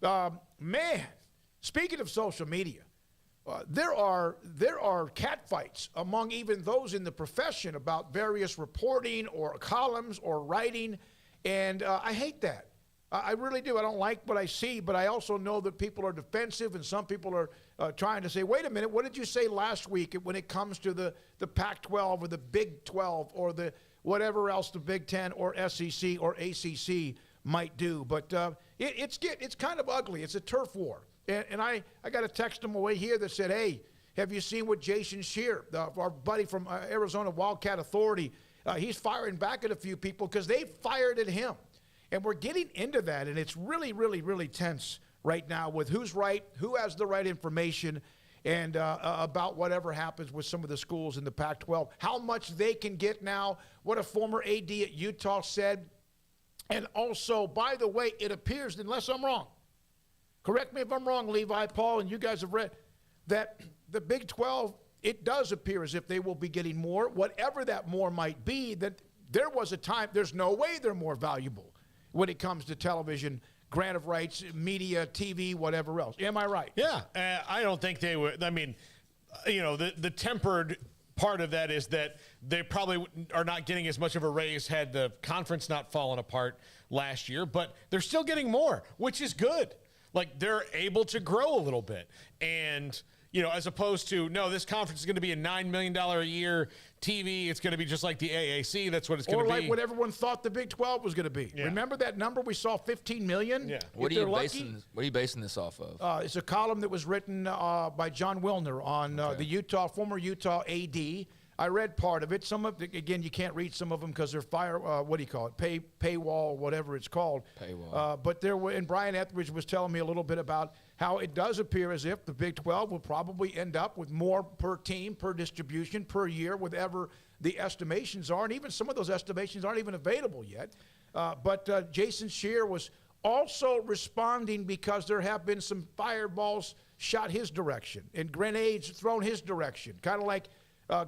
Man, speaking of social media, there are catfights among even those in the profession about various reporting or columns or writing, and I hate that. I really do. I don't like what I see, but I also know that people are defensive, and some people are trying to say, wait a minute, what did you say last week when it comes to the Pac-12 or the Big 12 or the whatever else the Big 10 or SEC or ACC might do? But it's kind of ugly. It's a turf war. And I got a text on my way here that said, hey, have you seen what Jason Scheer, our buddy from Arizona Wildcat Authority, he's firing back at a few people because they fired at him. And we're getting into that, and it's really, really, really tense right now with who's right, who has the right information, and about whatever happens with some of the schools in the Pac-12, how much they can get now, what a former AD at Utah said. And also, by the way, it appears, unless I'm wrong, correct me if I'm wrong, Levi, Paul, and you guys have read, that the Big 12, it does appear as if they will be getting more, whatever that more might be, that there was a time, there's no way they're more valuable when it comes to television, grant of rights, media, TV, whatever else. Am I right? Yeah, I don't think they would. I mean, the tempered part of that is that they probably are not getting as much of a raise had the conference not fallen apart last year, but they're still getting more, which is good. Like, they're able to grow a little bit. And, as opposed to, no, this conference is going to be a $9 million a year TV. It's going to be just like the AAC. That's what it's going to be. Or like what everyone thought the Big 12 was going to be. Yeah. Remember that number we saw, 15 million? Yeah. What are you basing this off of? It's a column that was written by John Wilner on the former Utah AD. I read part of it. Some of it, again, you can't read some of them because they're paywall, whatever it's called. Paywall. But and Brian Etheridge was telling me a little bit about how it does appear as if the Big 12 will probably end up with more per team, per distribution, per year, whatever the estimations are. And even some of those estimations aren't even available yet. But Jason Scheer was also responding because there have been some fireballs shot his direction and grenades thrown his direction, kind of like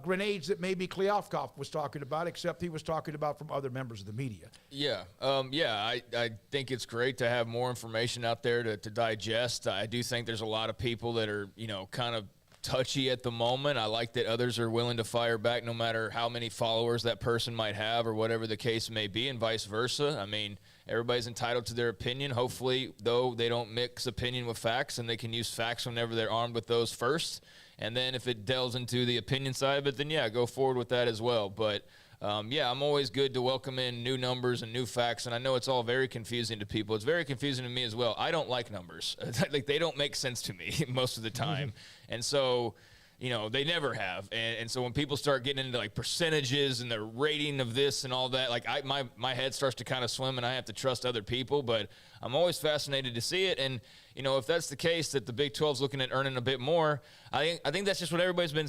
grenades that maybe Kleofkoff was talking about, except he was talking about from other members of the media. Yeah. I think it's great to have more information out there to digest. I do think there's a lot of people that are, kind of touchy at the moment. I like that others are willing to fire back no matter how many followers that person might have or whatever the case may be, and vice versa. I mean, everybody's entitled to their opinion. Hopefully, though, they don't mix opinion with facts, and they can use facts whenever they're armed with those first. And then if it delves into the opinion side of it, then, yeah, go forward with that as well. But, I'm always good to welcome in new numbers and new facts, and I know it's all very confusing to people. It's very confusing to me as well. I don't like numbers. Like, they don't make sense to me most of the time. And so, they never have. And so when people start getting into, like, percentages and the rating of this and all that, like, my head starts to kind of swim, and I have to trust other people. But I'm always fascinated to see it. And, if that's the case, that the Big 12's looking at earning a bit more, I think that's just what everybody's been,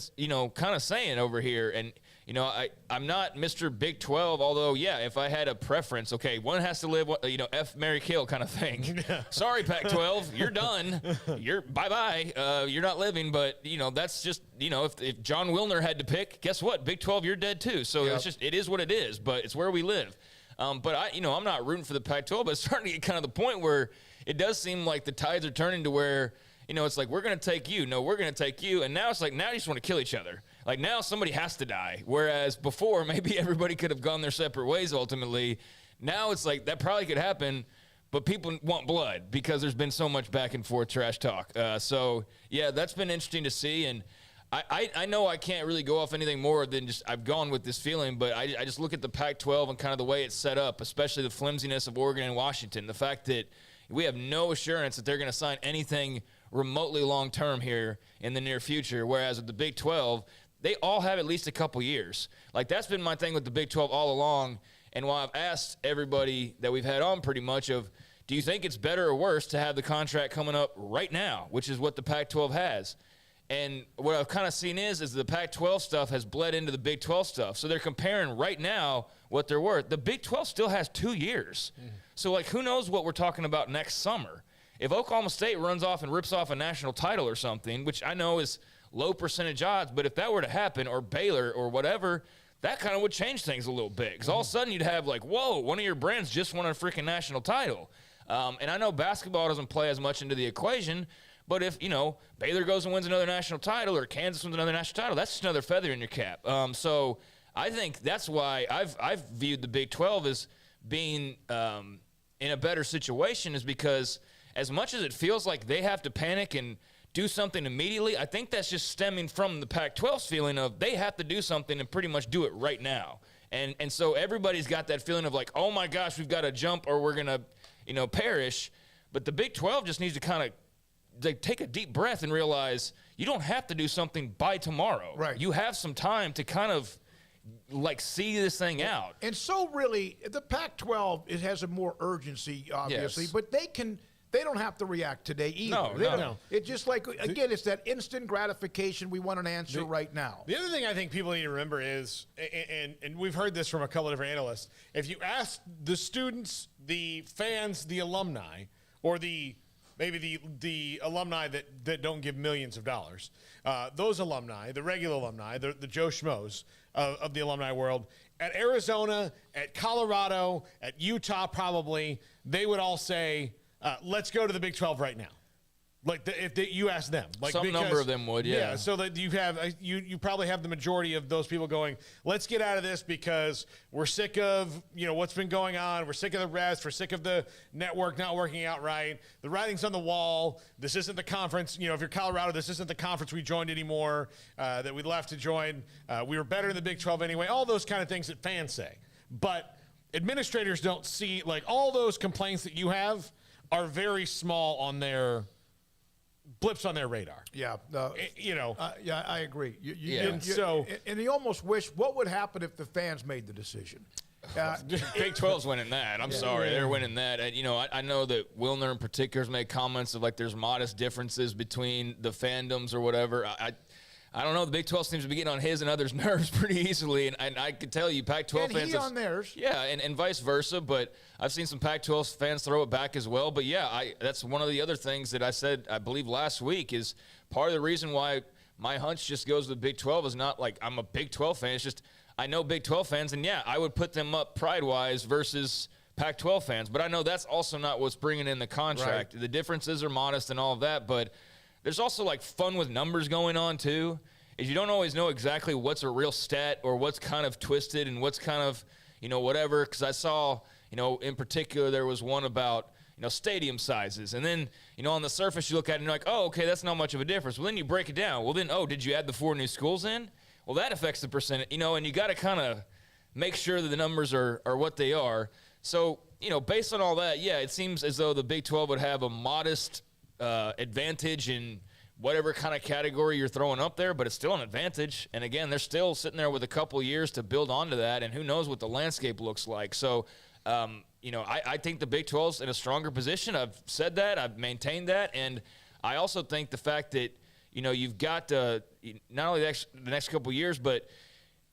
kind of saying over here. And, I'm not Mr. Big 12, although, yeah, if I had a preference, okay, one has to live, F, marry, kill kind of thing. Sorry, Pac-12, you're done. You're bye-bye. You're not living, but, that's just, if John Wilner had to pick, guess what? Big 12, you're dead too. So It's just, it is what it is, but it's where we live. But I'm not rooting for the Pac-12, but it's starting to get kind of the point where it does seem like the tides are turning to where, it's like, we're going to take you. No, we're going to take you. And now it's like, now you just want to kill each other. Like, now somebody has to die. Whereas before, maybe everybody could have gone their separate ways ultimately. Now it's like, that probably could happen, but people want blood because there's been so much back and forth trash talk. So, yeah, that's been interesting to see. And I know I can't really go off anything more than just I've gone with this feeling, but I just look at the Pac-12 and kind of the way it's set up, especially the flimsiness of Oregon and Washington, the fact that we have no assurance that they're going to sign anything remotely long-term here in the near future, whereas with the Big 12, they all have at least a couple years. Like, that's been my thing with the Big 12 all along, and while I've asked everybody that we've had on pretty much of, do you think it's better or worse to have the contract coming up right now, which is what the Pac-12 has? And what I've kind of seen is the Pac-12 stuff has bled into the Big 12 stuff. So they're comparing right now what they're worth. The Big 12 still has 2 years. So, like, who knows what we're talking about next summer? If Oklahoma State runs off and rips off a national title or something, which I know is low percentage odds, but if that were to happen, or Baylor or whatever, that kind of would change things a little bit. Because all of a sudden you'd have like, whoa, one of your brands just won a freaking national title. And I know basketball doesn't play as much into the equation, but if, Baylor goes and wins another national title or Kansas wins another national title, that's just another feather in your cap. So I think that's why I've viewed the Big 12 as being in a better situation, is because as much as it feels like they have to panic and do something immediately, I think that's just stemming from the Pac-12's feeling of they have to do something and pretty much do it right now. And so everybody's got that feeling of like, oh my gosh, we've got to jump or we're going to, perish. But the Big 12 just needs to kind of take a deep breath and realize you don't have to do something by tomorrow. Right. You have some time to kind of see this thing out. And so really, the Pac-12, it has a more urgency, obviously, Yes. but they don't have to react today either. No. It's just like, again, it's that instant gratification. We want an answer right now. The other thing I think people need to remember is, and we've heard this from a couple of different analysts, if you ask the students, the fans, the alumni, or maybe the alumni that don't give millions of dollars, those alumni, the regular alumni, the Joe Schmoes of the alumni world, at Arizona, at Colorado, at Utah probably, they would all say, let's go to the Big 12 right now. Like if you ask them, Some number of them would, yeah. So that you have you probably have the majority of those people going, let's get out of this because we're sick of what's been going on. We're sick of the rest. We're sick of the network not working out right. The writing's on the wall. This isn't the conference. If you're Colorado, this isn't the conference we joined anymore. That we left to join. We were better in the Big 12 anyway. All those kind of things that fans say, but administrators don't see all those complaints that you are very small on their blips on their radar. Yeah. Yeah, I agree. And you almost wish, what would happen if the fans made the decision? Big 12's winning that. I'm sorry. They're winning that. And, I know that Wilner in particular has made comments of there's modest differences between the fandoms or whatever. I don't know. The Big 12 seems to be getting on his and others' nerves pretty easily. And I can tell you, Pac-12 fans. And on theirs. Yeah, and vice versa. But I've seen some Pac-12 fans throw it back as well. But, yeah, that's one of the other things that I said, I believe, last week is part of the reason why my hunch just goes with Big 12 is not like I'm a Big 12 fan. It's just I know Big 12 fans, and, yeah, I would put them up pride-wise versus Pac-12 fans. But I know that's also not what's bringing in the contract. Right. The differences are modest and all of that. But there's also, fun with numbers going on, too. Is you don't always know exactly what's a real stat or what's kind of twisted and what's kind of, whatever. Because I saw, in particular, there was one about, stadium sizes. And then, on the surface, you look at it and you're like, oh, okay, that's not much of a difference. Well, then you break it down. Well, then, did you add the 4 new schools in? Well, that affects the percentage, and you got to kind of make sure that the numbers are what they are. So, based on all that, yeah, it seems as though the Big 12 would have a modest advantage in whatever kind of category you're throwing up there, but it's still an advantage. And again, they're still sitting there with a couple years to build onto that, and who knows what the landscape looks like. So, I think the Big 12's in a stronger position. I've said that. I've maintained that. And I also think the fact that, you've got not only the next couple years, but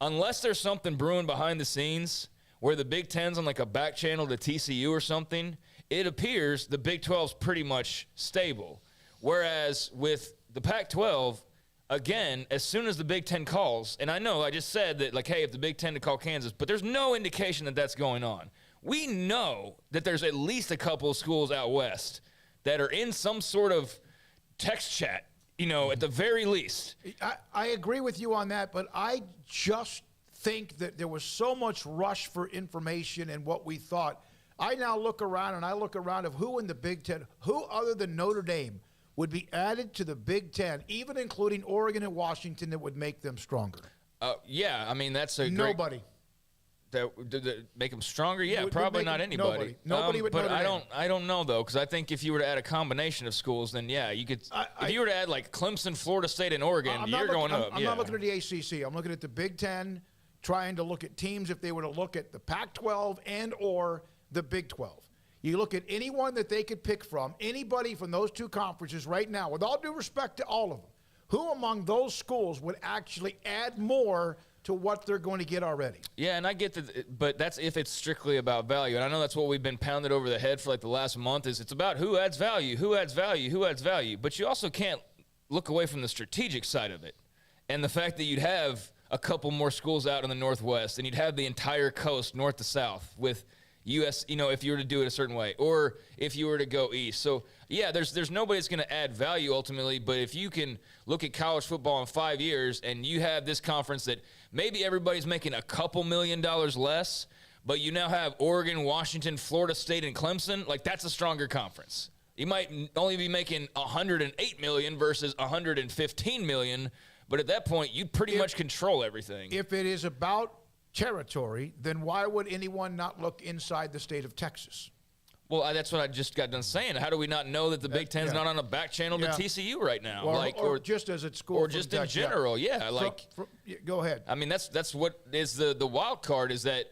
unless there's something brewing behind the scenes where the Big Ten's on a back channel to TCU or something, it appears the Big 12's pretty much stable. Whereas with the Pac-12, again, as soon as the Big Ten calls, and I know I just said that, hey, if the Big Ten to call Kansas, but there's no indication that that's going on. We know that there's at least a couple of schools out west that are in some sort of text chat, at the very least. I agree with you on that, but I just think that there was so much rush for information and what we thought. I now look around of who in the Big Ten, who other than Notre Dame, would be added to the Big Ten, even including Oregon and Washington, that would make them stronger. Yeah, I mean, that's a nobody. That make them stronger? Yeah, probably not anybody. Nobody would. But I don't know though, because I think if you were to add a combination of schools, then yeah, you could. If you were to add Clemson, Florida State, and Oregon, you're going up. I'm not looking at the ACC. I'm looking at the Big Ten, trying to look at teams if they were to look at the Pac-12 and or the Big 12. You look at anyone that they could pick from, anybody from those two conferences right now, with all due respect to all of them, who among those schools would actually add more to what they're going to get already? Yeah, and I get that, but that's if it's strictly about value. And I know that's what we've been pounded over the head for the last month is it's about who adds value, who adds value, who adds value. But you also can't look away from the strategic side of it. And the fact that you'd have a couple more schools out in the Northwest and you'd have the entire coast north to south with US, if you were to do it a certain way, or if you were to go east. So yeah, there's nobody that's going to add value ultimately, but if you can look at college football in 5 years and you have this conference that maybe everybody's making a couple $1 million less, but you now have Oregon, Washington, Florida State, and Clemson, like that's a stronger conference. You might only be making $108 million versus $115 million, but at that point, you pretty much control everything. If it is about territory, then why would anyone not look inside the state of Texas? Well, that's what I just got done saying. How do we not know that the Big Ten's not on a back channel to TCU right now? Or just as it's school, or just in general, go ahead. I mean, that's what is the wild card is that.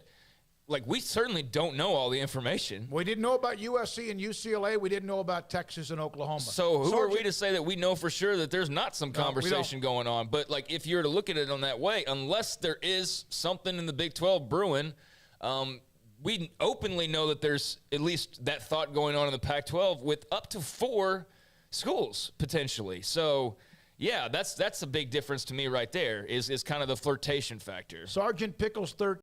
Like, we certainly don't know all the information. We didn't know about USC and UCLA. We didn't know about Texas and Oklahoma. So who are we to say that we know for sure that there's not some conversation going on? But, like, if you're to look at it on that way, unless there is something in the Big 12 brewing, we openly know that there's at least that thought going on in the Pac-12 with up to 4 schools potentially. So, yeah, that's a big difference to me right there is kind of the flirtation factor. Sergeant Pickles 13.